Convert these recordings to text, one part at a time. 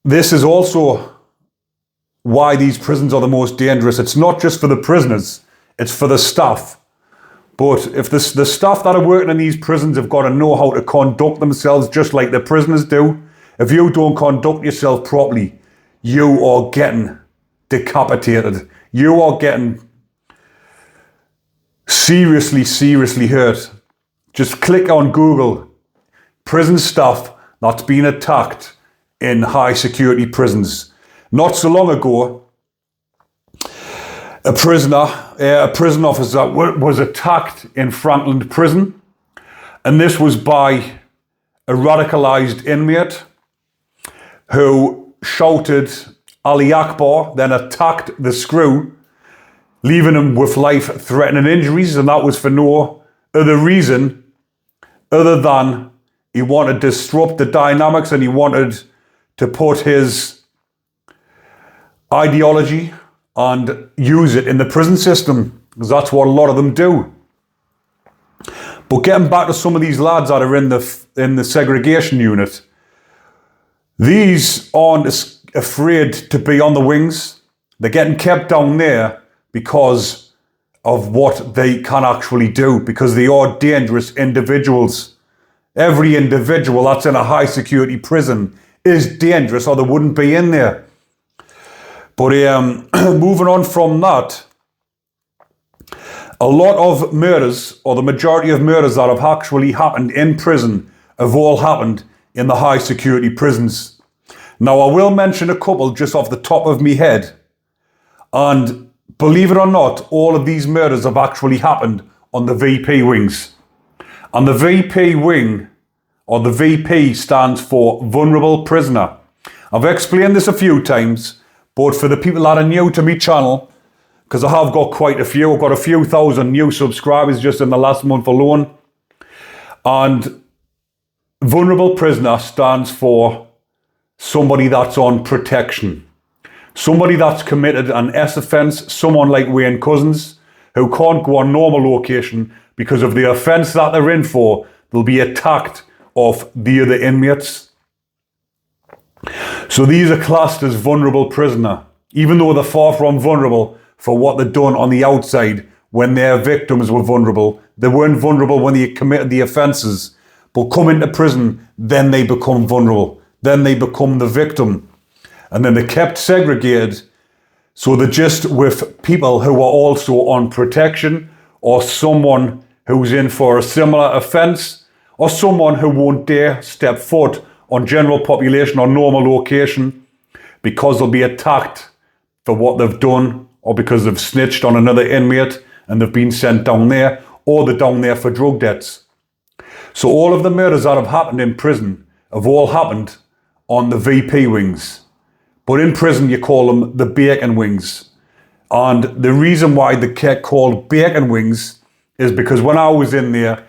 this is also why these prisons are the most dangerous. It's not just for the prisoners, it's for the staff. But if the staff that are working in these prisons have got to know how to conduct themselves just like the prisoners do, if you don't conduct yourself properly, you are getting decapitated. You are getting seriously hurt. Just click on Google, prison staff that's been attacked in high security prisons. Not so long ago, a prison officer was attacked in Franklin Prison, and this was by a radicalized inmate who shouted Ali Akbar, then attacked the screw, leaving him with life-threatening injuries, and that was for no other reason other than he wanted to disrupt the dynamics and he wanted to put his ideology and use it in the prison system, because that's what a lot of them do. But getting back to some of these lads that are in the segregation unit, these aren't afraid to be on the wings. They're getting kept down there because of what they can actually do, because they are dangerous individuals. Every individual that's in a high security prison is dangerous, or they wouldn't be in there. But moving on from that, a lot of murders, or the majority of murders that have actually happened in prison, have all happened in the high security prisons. Now, I will mention a couple just off the top of my head. And believe it or not, all of these murders have actually happened on the VP wings. And the VP wing, or the VP, stands for Vulnerable Prisoner. I've explained this a few times, but for the people that are new to my channel, because I have got quite a few, I've got a few thousand new subscribers just in the last month alone. And Vulnerable Prisoner stands for somebody that's on protection. Somebody that's committed an S offence, someone like Wayne Couzens, who can't go on normal location because of the offence that they're in for. They'll be attacked off the other inmates. So these are classed as vulnerable prisoner, even though they're far from vulnerable for what they've done on the outside when their victims were vulnerable. They weren't vulnerable when they committed the offences, but come into prison, then they become vulnerable. Then they become the victim. And then they're kept segregated, so they're just with people who are also on protection, or someone who's in for a similar offence, or someone who won't dare step foot on general population or normal location because they'll be attacked for what they've done, or because they've snitched on another inmate and they've been sent down there, or they're down there for drug debts. So all of the murders that have happened in prison have all happened on the VP wings. But in prison, you call them the bacon wings. And the reason why they get called bacon wings is because when I was in there,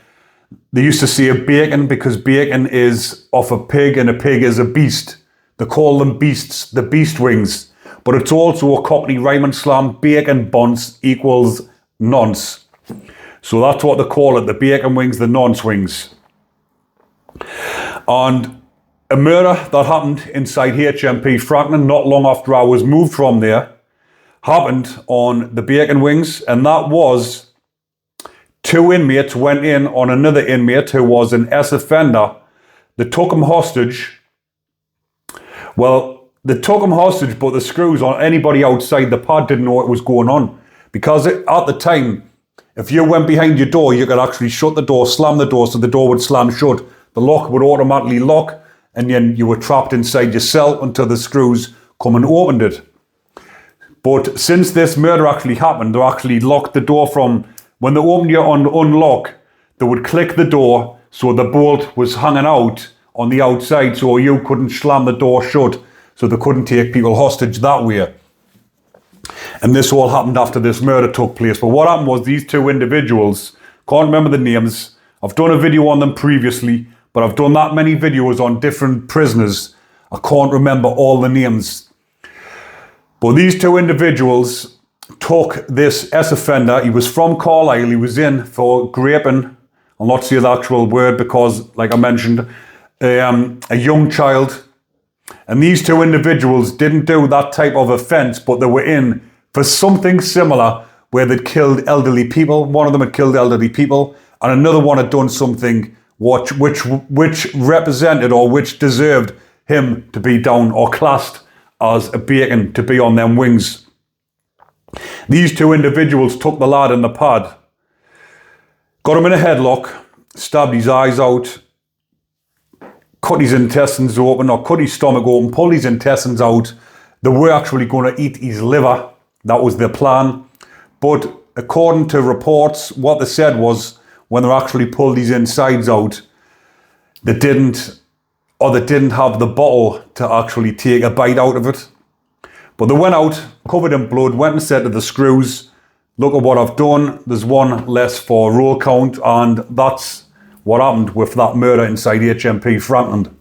they used to say bacon because bacon is off a pig and a pig is a beast. They call them beasts, the beast wings. But it's also a Cockney rhyming slam, bacon bunce equals nonce. So that's what they call it, the bacon wings, the nonce wings. And a murder that happened inside HMP Franklin not long after I was moved from there happened on the bacon wings, and that was 2 inmates went in on another inmate who was an S offender. They took him hostage. Well, they took him hostage, but the screws on anybody outside the pod didn't know what was going on, because at the time, if you went behind your door, you could actually shut the door, slam the door, so the door would slam shut. The lock would automatically lock, and then you were trapped inside your cell until the screws come and opened it. But since this murder actually happened, they actually locked the door from, when they opened you on unlock, they would click the door so the bolt was hanging out on the outside, so you couldn't slam the door shut, so they couldn't take people hostage that way. And this all happened after this murder took place. But what happened was these 2 individuals, can't remember the names, I've done a video on them previously, but I've done that many videos on different prisoners, I can't remember all the names. But these 2 individuals took this S offender. He was from Carlisle. He was in for raping. I'll not say the actual word because, like I mentioned, a young child, And these two individuals didn't do that type of offence, but they were in for something similar where they'd killed elderly people. One of them had killed elderly people, and another one had done something which represented or which deserved him to be down or classed as a bacon, to be on them wings. These two individuals took the lad in the pad, got him in a headlock, stabbed his eyes out, cut his intestines open, or cut his stomach open, pulled his intestines out. They were actually going to eat his liver. That was their plan. But according to reports, what they said was when they actually pulled his insides out, they didn't have the bottle to actually take a bite out of it. But they went out, covered in blood, went and said to the screws, look at what I've done. There's one less for roll count, and that's what happened with that murder inside HMP Franklin.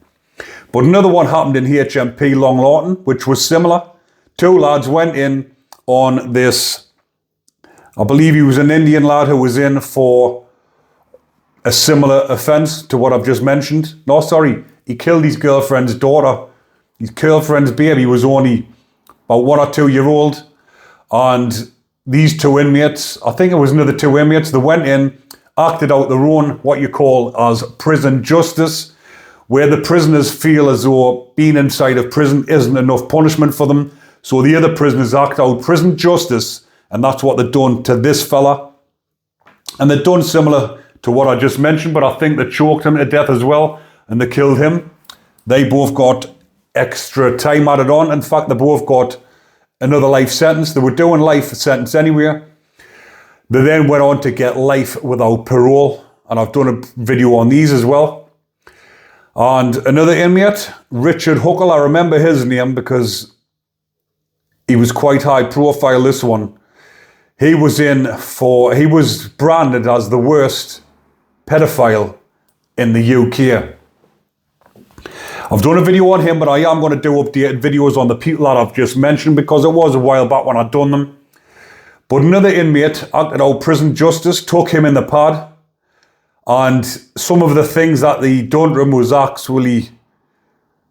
But another one happened in HMP Long Lawton, which was similar. Two lads went in on this, I believe he was an Indian lad who was in for a similar offence to what I've just mentioned. No, sorry, he killed his girlfriend's daughter. His girlfriend's baby was only about 1 or 2 year old. And these two inmates, I think it was another two inmates, they went in, acted out their own, what you call as prison justice, where the prisoners feel as though being inside of prison isn't enough punishment for them. So the other prisoners act out prison justice, and that's what they've done to this fella. And they've done similar to what I just mentioned, but I think they choked him to death as well, and they killed him. They both got extra time added on. In fact, they both got another life sentence. They were doing life sentence anyway. They then went on to get life without parole, and I've done a video on these as well. And another inmate, Richard Huckle, I remember his name because he was quite high profile, this one. He was branded as the worst pedophile in the UK. I've done a video on him, but I am going to do updated videos on the people that I've just mentioned because it was a while back when I'd done them. But another inmate acted out prison justice, took him in the pad, and some of the things that they done to him was actually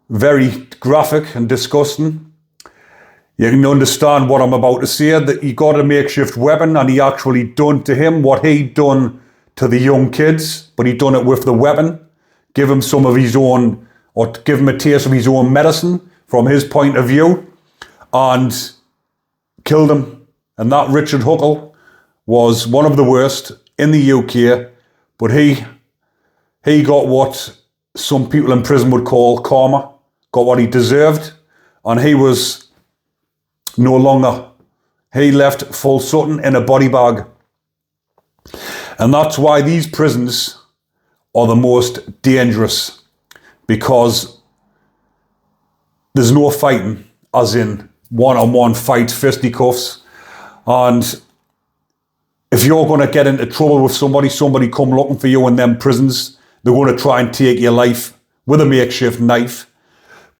very graphic and disgusting. You can understand what I'm about to say, that he got a makeshift weapon and he actually done to him what he'd done to the young kids, but he done it with the weapon, give him some of his own, or give him a taste of his own medicine from his point of view, and killed him. And that Richard Huckle was one of the worst in the UK, but he got what some people in prison would call karma, got what he deserved, and he was no longer. He left Full Sutton in a body bag. And that's why these prisons are the most dangerous, because there's no fighting, as in one-on-one fights, fisticuffs. And if you're going to get into trouble with somebody come looking for you in them prisons, they're going to try and take your life with a makeshift knife.